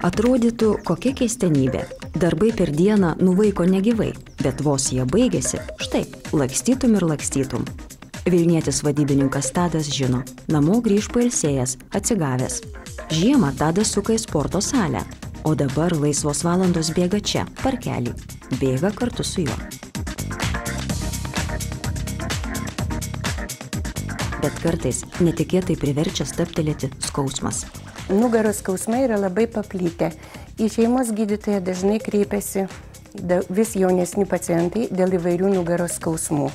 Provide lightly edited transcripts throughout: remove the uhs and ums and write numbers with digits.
Atrodytų, kokia keistenybė. Darbai per dieną nuvaiko negyvai, bet vos jie baigėsi, štai, lakstytum ir lakstytum. Vilnietis vadybininkas Tadas žino, namo grįž pailsėjęs, atsigavęs. Žiemą Tadas suka į sporto salę, o dabar laisvos valandos bėga čia, parkelį. Bėga kartu su juo. Bet kartais netikėtai priverčia stabtelėti skausmas. Nugaros skausmai yra labai paplitę. Į šeimos gydytoją dažnai kreipiasi vis jaunesni pacientai dėl įvairių nugaros skausmų.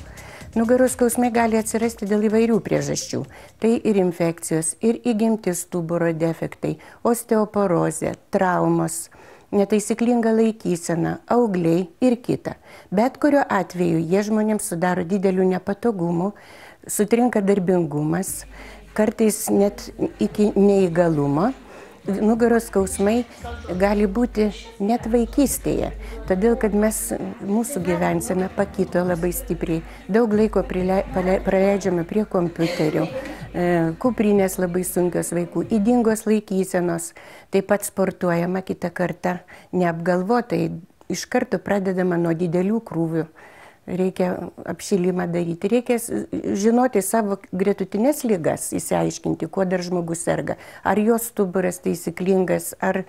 Nugaros skausmai gali atsirasti dėl įvairių priežasčių. Tai ir infekcijos, ir įgimti stuburo defektai, osteoporozė, traumos, netaisyklinga laikysena, augliai ir kita. Bet kuriuo atveju jie žmonėms sudaro didelių nepatogumų, sutrinka darbingumas, kartais net iki neįgalumo. Nugaros skausmai gali būti net vaikystėje, todėl kad mūsų gyvensena pakito labai stipriai. Daug laiko praleidžiame prie kompiuterių, kuprinės labai sunkios vaikų, ydingos laikysenos, taip pat sportuojama kitą kartą neapgalvotai, iš karto pradedama nuo didelių krūvių. Reikia apšilimą daryti, reikia žinoti savo gretutinės ligas, įsiaiškinti, kuo dar žmogus serga. Ar jo stuburas taisyklingas, ar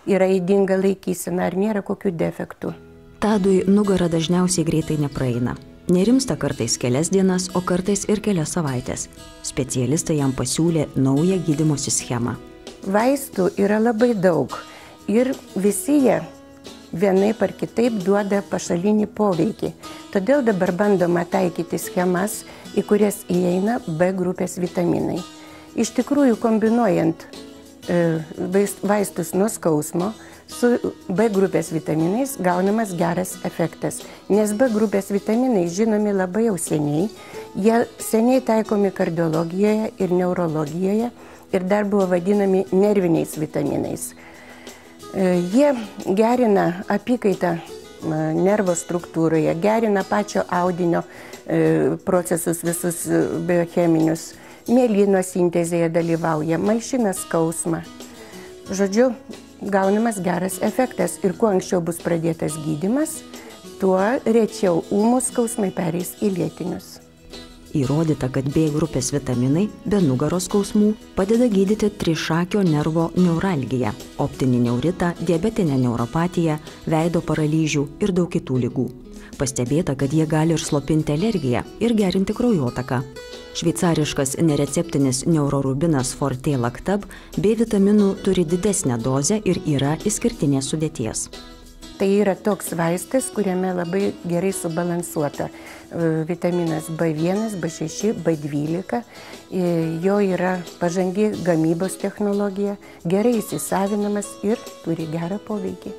yra ydinga laikysena, ar nėra kokių defektų. Tadui nugara dažniausiai greitai nepraeina. Nerimsta kartais kelias dienas, o kartais ir kelias savaitės. Specialistai jam pasiūlė naują gydymosi schemą. Vaistų yra labai daug ir visi jie vienaip ar kitaip duoda pašalinį poveikį. Todėl dabar bandoma taikyti schemas, į kurias įeina B grupės vitaminai. Iš tikrųjų, kombinuojant vaistus nuo skausmo su B grupės vitaminais gaunamas geras efektas. Nes B grupės vitaminai žinomi labai jau seniai. Jie seniai taikomi kardiologijoje ir neurologijoje ir dar buvo vadinami nerviniais vitaminais. Jie gerina apykaitą nervo struktūroje, gerina pačio audinio procesus visus biocheminius, mielino sintezėje dalyvauja, malšina skausmą. Žodžiu, gaunamas geras efektas ir kuo anksčiau bus pradėtas gydymas, tuo rečiau ūmūs skausmai pereis į lėtinius. Įrodyta, kad B grupės vitaminai be nugaros skausmų padeda gydyti trišakio nervo neuralgiją, optinį neuritą, diabetinę neuropatiją, veido paralyžių ir daug kitų ligų. Pastebėta, kad jie gali ir slopinti alergiją ir gerinti kraujotaką. Šveicariškas nereceptinis neurorubinas Forte Lactab B vitaminų turi didesnę dozę ir yra išskirtinės sudėties. Tai yra toks vaistas, kuriame labai gerai subalansuota vitaminas B1, B6, B12. Jo yra pažangi gamybos technologija, gerai įsisavinamas ir turi gerą poveikį.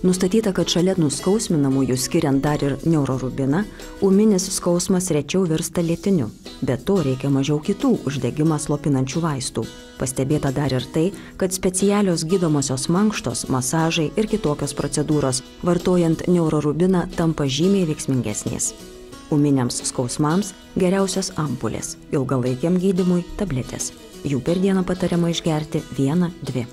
Nustatyta, kad šalia nuskausminamųjų skiriant dar ir neurorubiną, ūminis skausmas rečiau virsta lėtiniu. Be to reikia mažiau kitų uždegimą slopinančių vaistų. Pastebėta dar ir tai, kad specialios gydomosios mankštos, masažai ir kitokios procedūros, vartojant neurorubiną, tampa žymiai veiksmingesnės. Ūminiams skausmams geriausios ampulės, ilgalaikiam gydymui tabletės. Jų per dieną patariama išgerti 1–2.